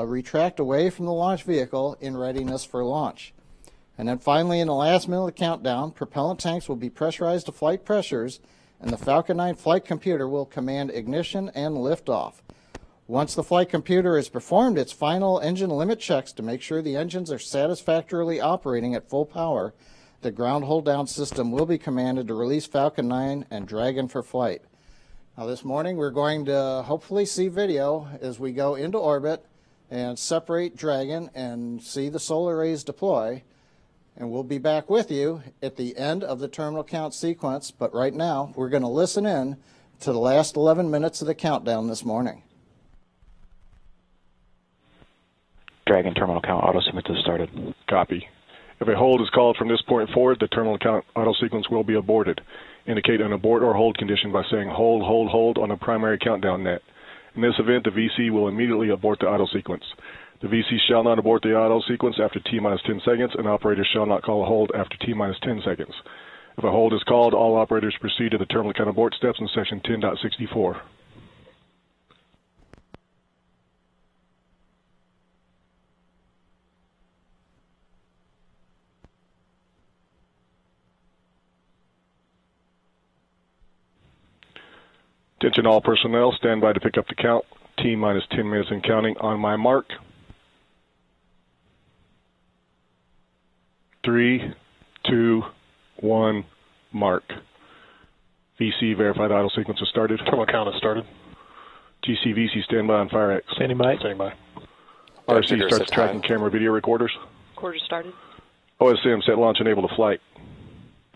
retract away from the launch vehicle in readiness for launch. And then finally, in the last minute of the countdown, propellant tanks will be pressurized to flight pressures, and the Falcon 9 flight computer will command ignition and liftoff. Once the flight computer has performed its final engine limit checks to make sure the engines are satisfactorily operating at full power, the ground hold-down system will be commanded to release Falcon 9 and Dragon for flight. Now this morning we're going to hopefully see video as we go into orbit and separate Dragon and see the solar rays deploy. And we'll be back with you at the end of the terminal count sequence, but right now we're going to listen in to the last 11 minutes of the countdown this morning. Dragon terminal count auto sequence has started. Copy. If a hold is called from this point forward, the terminal count auto sequence will be aborted. Indicate an abort or hold condition by saying hold, hold, hold on the primary countdown net. In this event, the VC will immediately abort the auto sequence. The VC shall not abort the auto sequence after T-minus 10 seconds, and operators shall not call a hold after T-minus 10 seconds. If a hold is called, all operators proceed to the terminal count abort steps in section 10.64. Attention all personnel, stand by to pick up the count. T-minus 10 minutes and counting on my mark. 3, 2, 1, mark. VC verified auto sequence has started. Terminal count has started. GC VC standby on Fire X. Standing by. Standing by. RC starts tracking camera video recorders. Recorders started. OSM set launch enabled to flight.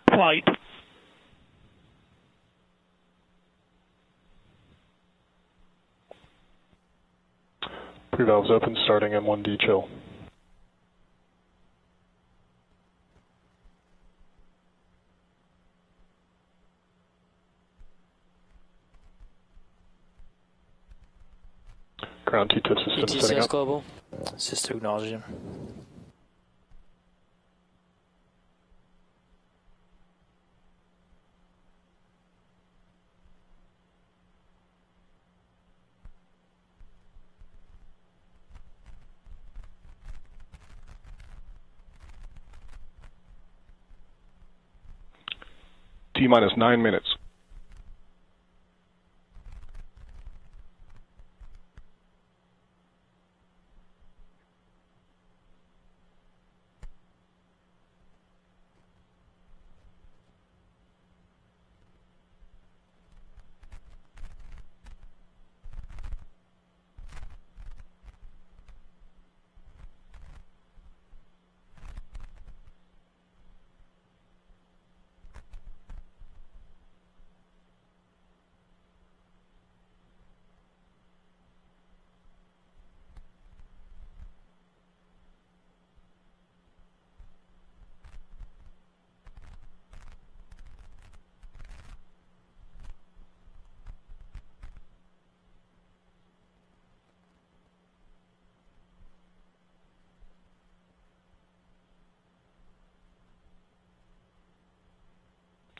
Flight. Pre-valves open, starting M1D chill. Ground T-tip system setting up. Global. System acknowledging. T-minus 9 minutes.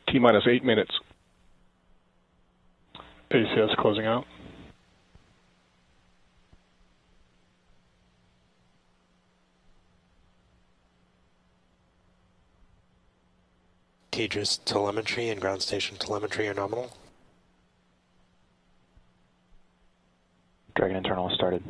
T-minus 8 minutes. ACS closing out. Tejas telemetry and ground station telemetry are nominal. Dragon internal has started.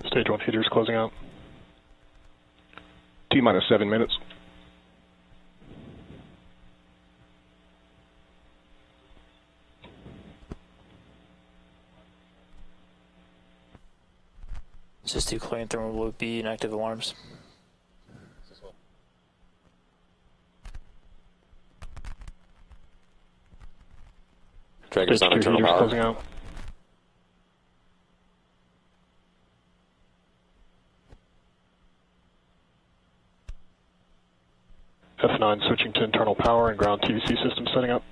Stage 1 heaters closing out. T-minus 7 minutes. Just do clearing thermal loop B and active alarms. Dragon's Stage on 2 internal heaters power. closing out. F9 switching to internal power and ground TVC system setting up.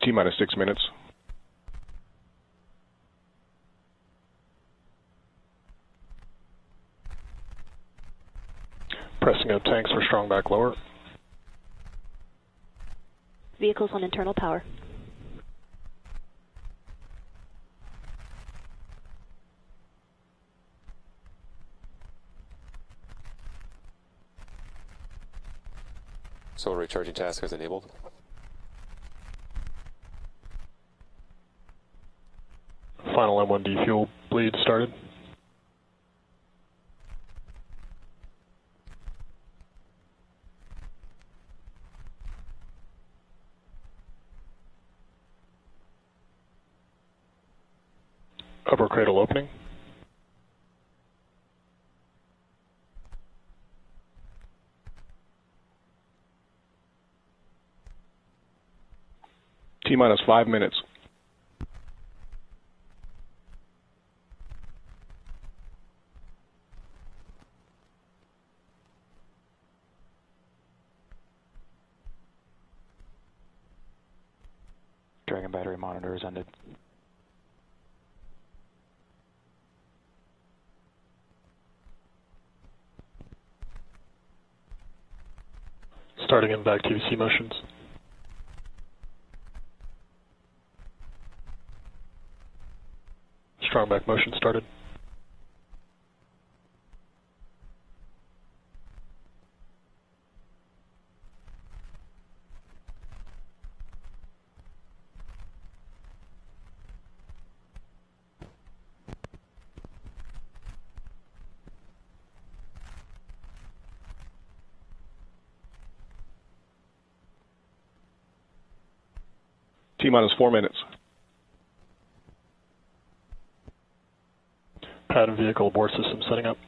T-minus 6 minutes. Pressing up tanks for strong back lower. Vehicles on internal power. Solar recharging task is enabled. Final M1D fuel bleed started. Upper cradle opening. T-minus 5 minutes. Dragon battery monitor is ended. Starting in back TVC motions. Strong back motion started. T-minus 4 minutes. Pad and vehicle abort system setting up.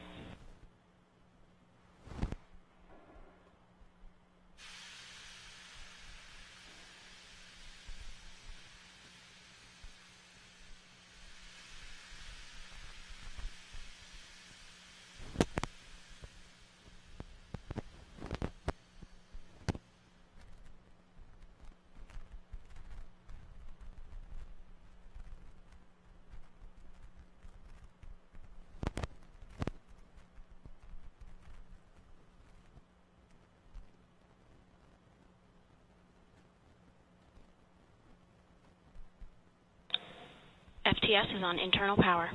FTS is on internal power.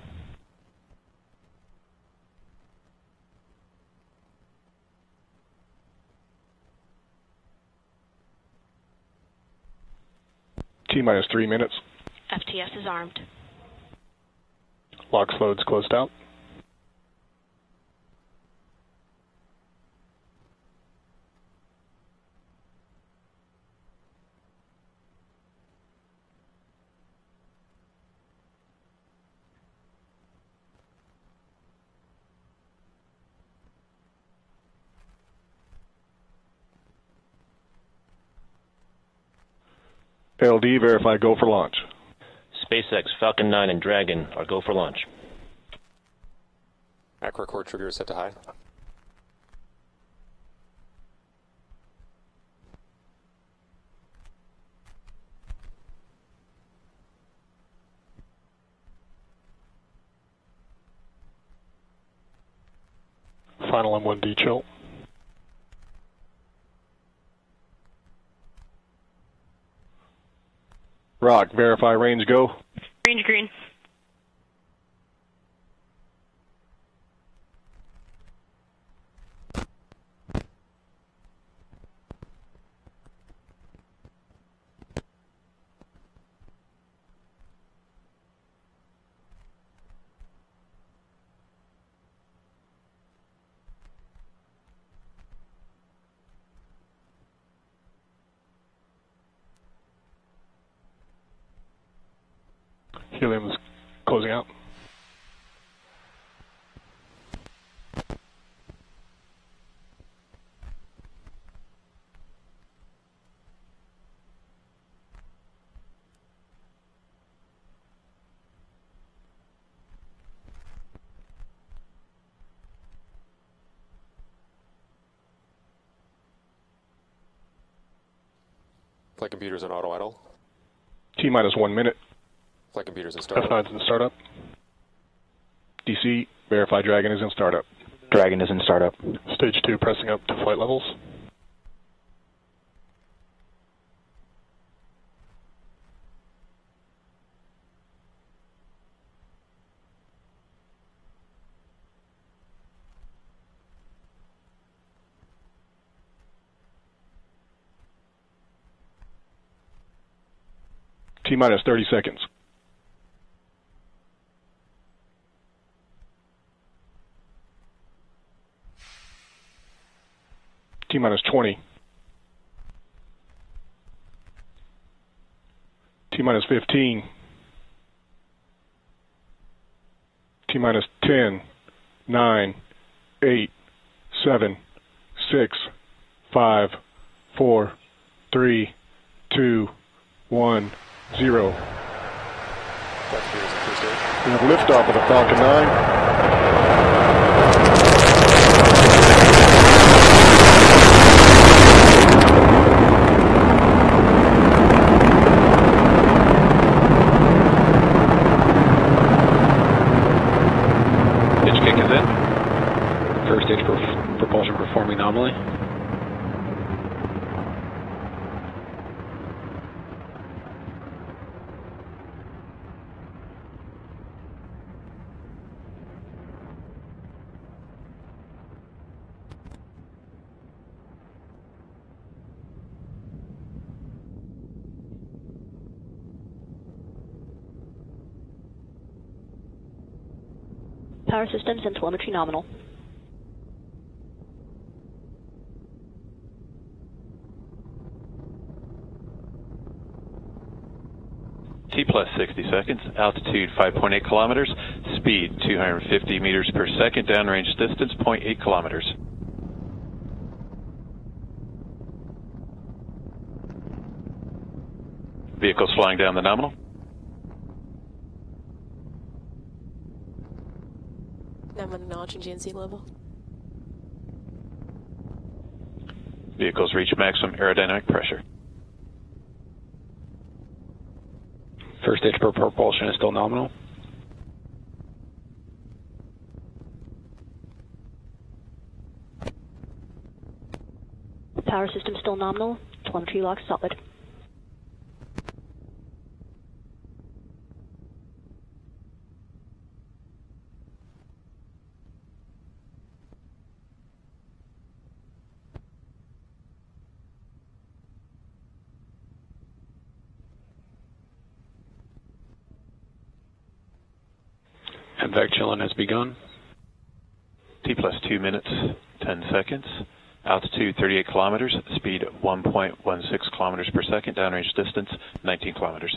T-minus 3 minutes. FTS is armed. LOX loads closed out. LD, verify go for launch. SpaceX, Falcon 9, and Dragon are go for launch. Macro core trigger is set to high. Final M1D chill. Rock, verify range go. Range green. Helium is closing out. Flight computers in auto idle. T-minus 1 minute. Flight computers in startup. F9's in startup. DC, verify Dragon is in startup. Dragon is in startup. Stage 2 pressing up to flight levels. T-minus 30 seconds. T-minus 20. T-minus 15. T-minus 10, 9, 8, 7, 6, 5, 4, 3, 2, 1, 0. Flight computers in cruise stage. We have liftoff of the Falcon 9. First stage propulsion performing nominally. Power systems and telemetry nominal. T plus 60 seconds, altitude 5.8 kilometers, speed 250 meters per second, downrange distance 0.8 kilometers. Vehicles flying down the nominal. I'm acknowledging GNC level. Vehicles reach maximum aerodynamic pressure. First stage propulsion is still nominal. Power system still nominal. Telemetry lock solid. Vac chilling has begun. T plus 2 minutes, 10 seconds. Altitude 38 kilometers, speed 1.16 kilometers per second, downrange distance 19 kilometers.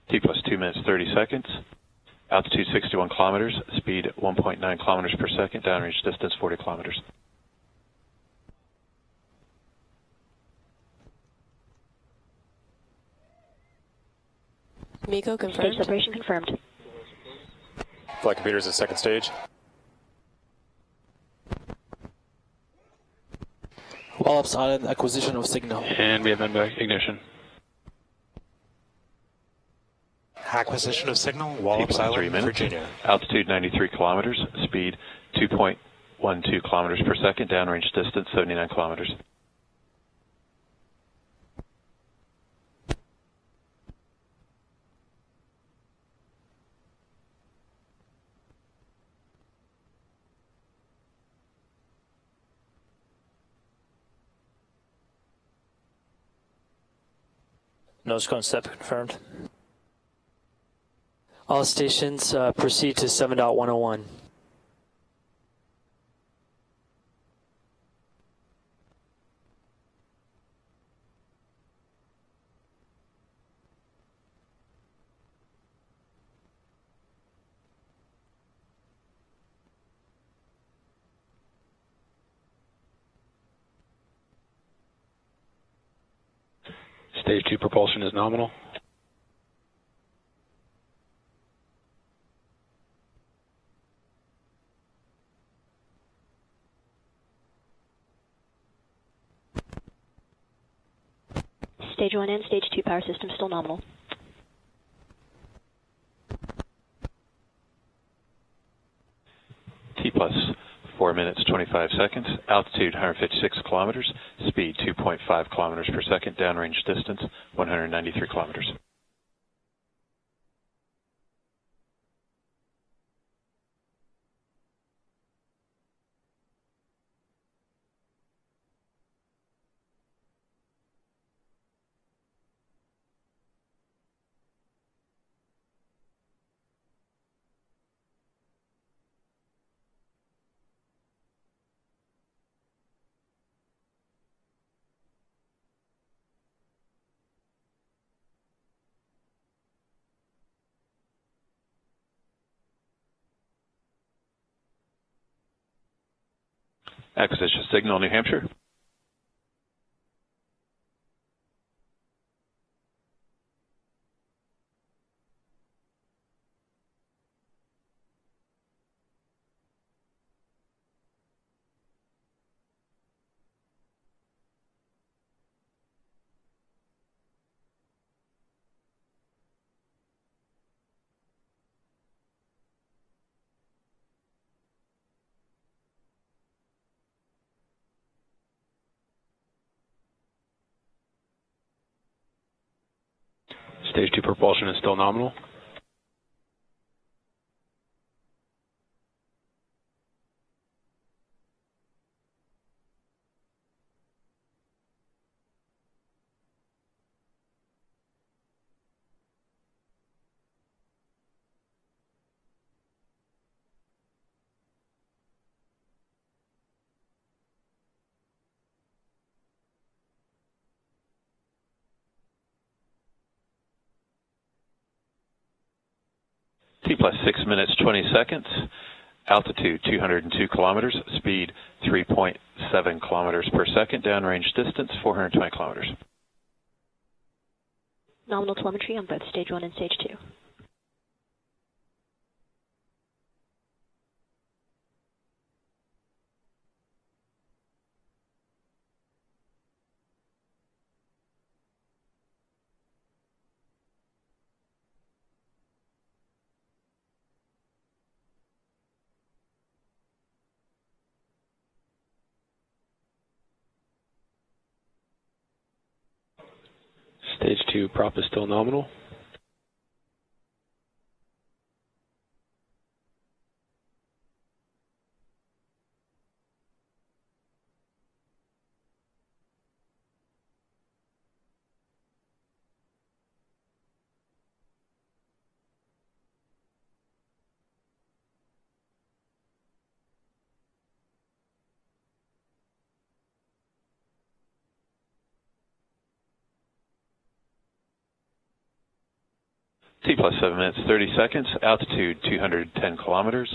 T plus 2 minutes, 30 seconds. Altitude 61 kilometers, speed 1.9 kilometers per second, downrange distance 40 kilometers. MECO confirmed. Stage separation confirmed. Flight computers at second stage. While up silent, acquisition of signal. And we have MVAC ignition. Acquisition of signal, Wallops Island, Virginia. Altitude 93 kilometers, speed 2.12 kilometers per second, downrange distance 79 kilometers. Nose cone step confirmed. All stations proceed to 7.101. Stage 2 propulsion is nominal. Stage 1 and Stage 2 power system still nominal. T plus 4 minutes 25 seconds, altitude 156 kilometers, speed 2.5 kilometers per second, downrange distance 193 kilometers. Acquisition signal, New Hampshire. Stage 2 propulsion is still nominal. T plus 6 minutes 20 seconds, altitude 202 kilometers, speed 3.7 kilometers per second, downrange distance 420 kilometers. Nominal telemetry on both Stage 1 and Stage 2. Stage 2 prop is still nominal. T plus 7 minutes 30 seconds, altitude 210 kilometers,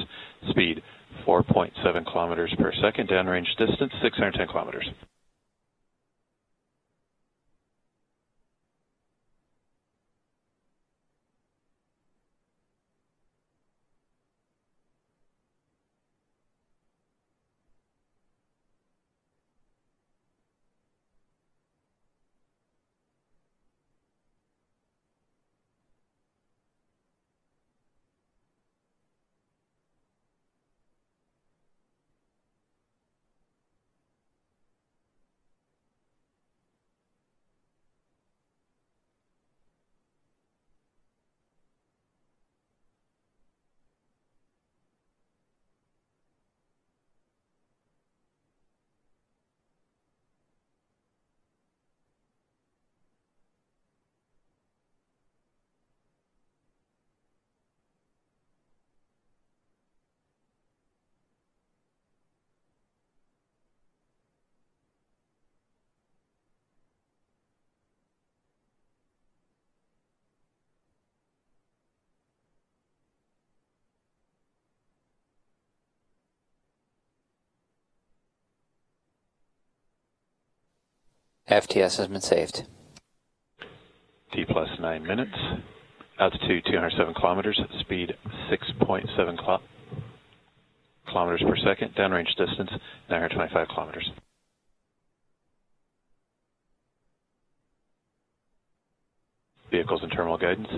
speed 4.7 kilometers per second, downrange distance 610 kilometers. FTS has been saved. T plus 9 minutes. Altitude 207 kilometers. Speed 6.7 kilometers per second. Downrange distance 925 kilometers. Vehicles and terminal guidance.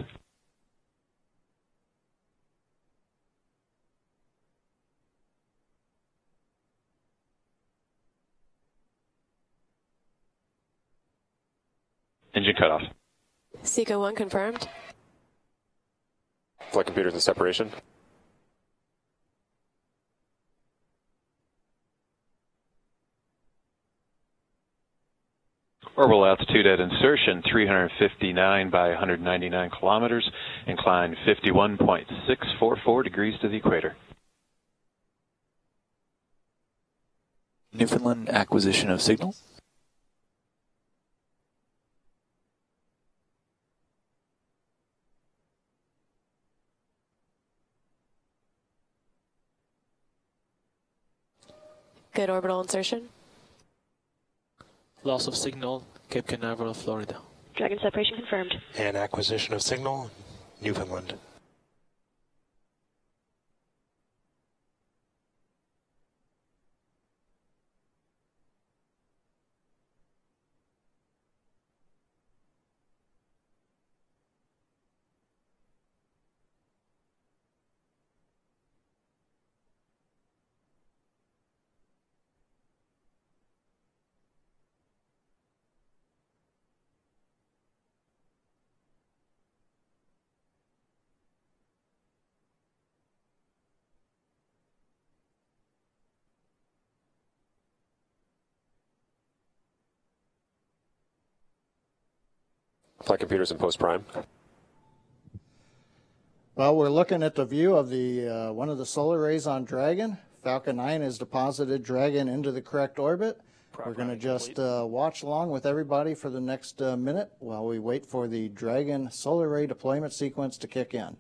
Engine cutoff. Seco 1 confirmed. Flight computers in separation. Orbital altitude at insertion 359 by 199 kilometers. Incline 51.644 degrees to the equator. Newfoundland acquisition of signal. Good orbital insertion. Loss of signal, Cape Canaveral, Florida. Dragon separation confirmed. And acquisition of signal, Newfoundland. Flight computers in post prime. Well, we're looking at the view of the one of the solar arrays on Dragon. Falcon 9 has deposited Dragon into the correct orbit. We're going to just watch along with everybody for the next minute while we wait for the Dragon solar array deployment sequence to kick in.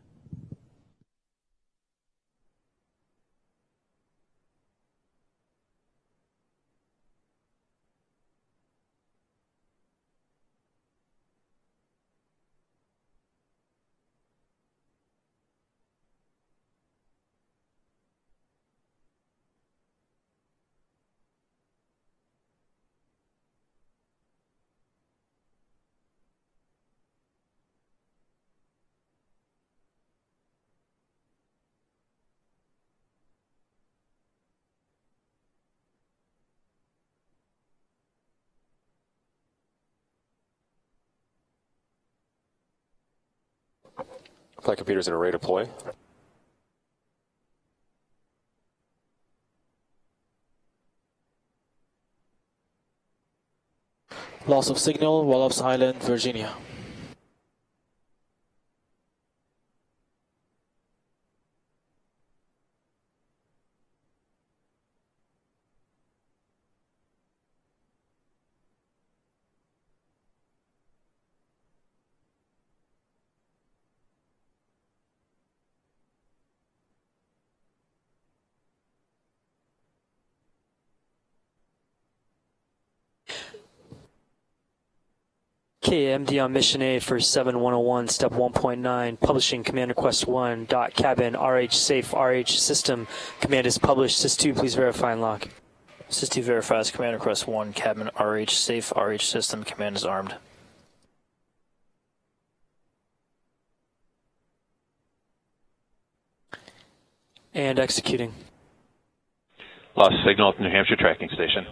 Flight computers in array deploy. Loss of signal, Wallops Island, Virginia. KMD on mission A for 7101, step 1.9, publishing command request 1, dot cabin, RH safe, RH system. Command is published. Sys2, please verify and lock. Sys2 verifies command request 1, cabin, RH safe, RH system. Command is armed. And executing. Lost signal at New Hampshire tracking station.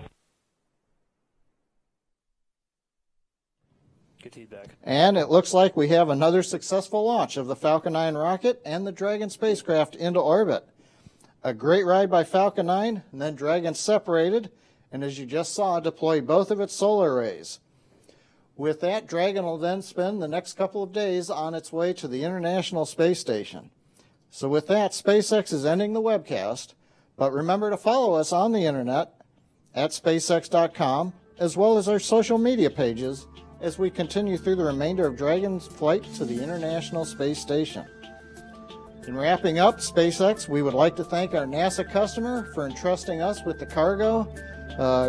Good feedback. And it looks like we have another successful launch of the Falcon 9 rocket and the Dragon spacecraft into orbit. A great ride by Falcon 9, and then Dragon separated, and as you just saw, deploy both of its solar arrays. With that, Dragon will then spend the next couple of days on its way to the International Space Station. So with that, SpaceX is ending the webcast, but remember to follow us on the internet at spacex.com, as well as our social media pages, as we continue through the remainder of Dragon's flight to the International Space Station. In wrapping up SpaceX, we would like to thank our NASA customer for entrusting us with the cargo,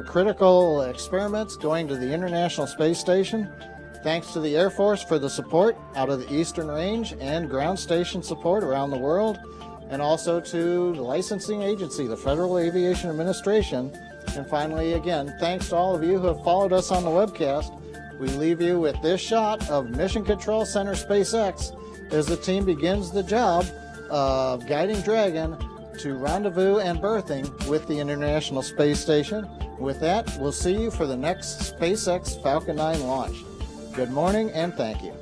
critical experiments going to the International Space Station. Thanks to the Air Force for the support out of the Eastern Range and ground station support around the world, and also to the licensing agency, the Federal Aviation Administration. And finally, again, thanks to all of you who have followed us on the webcast. We leave you with this shot of Mission Control Center SpaceX as the team begins the job of guiding Dragon to rendezvous and berthing with the International Space Station. With that, we'll see you for the next SpaceX Falcon 9 launch. Good morning and thank you.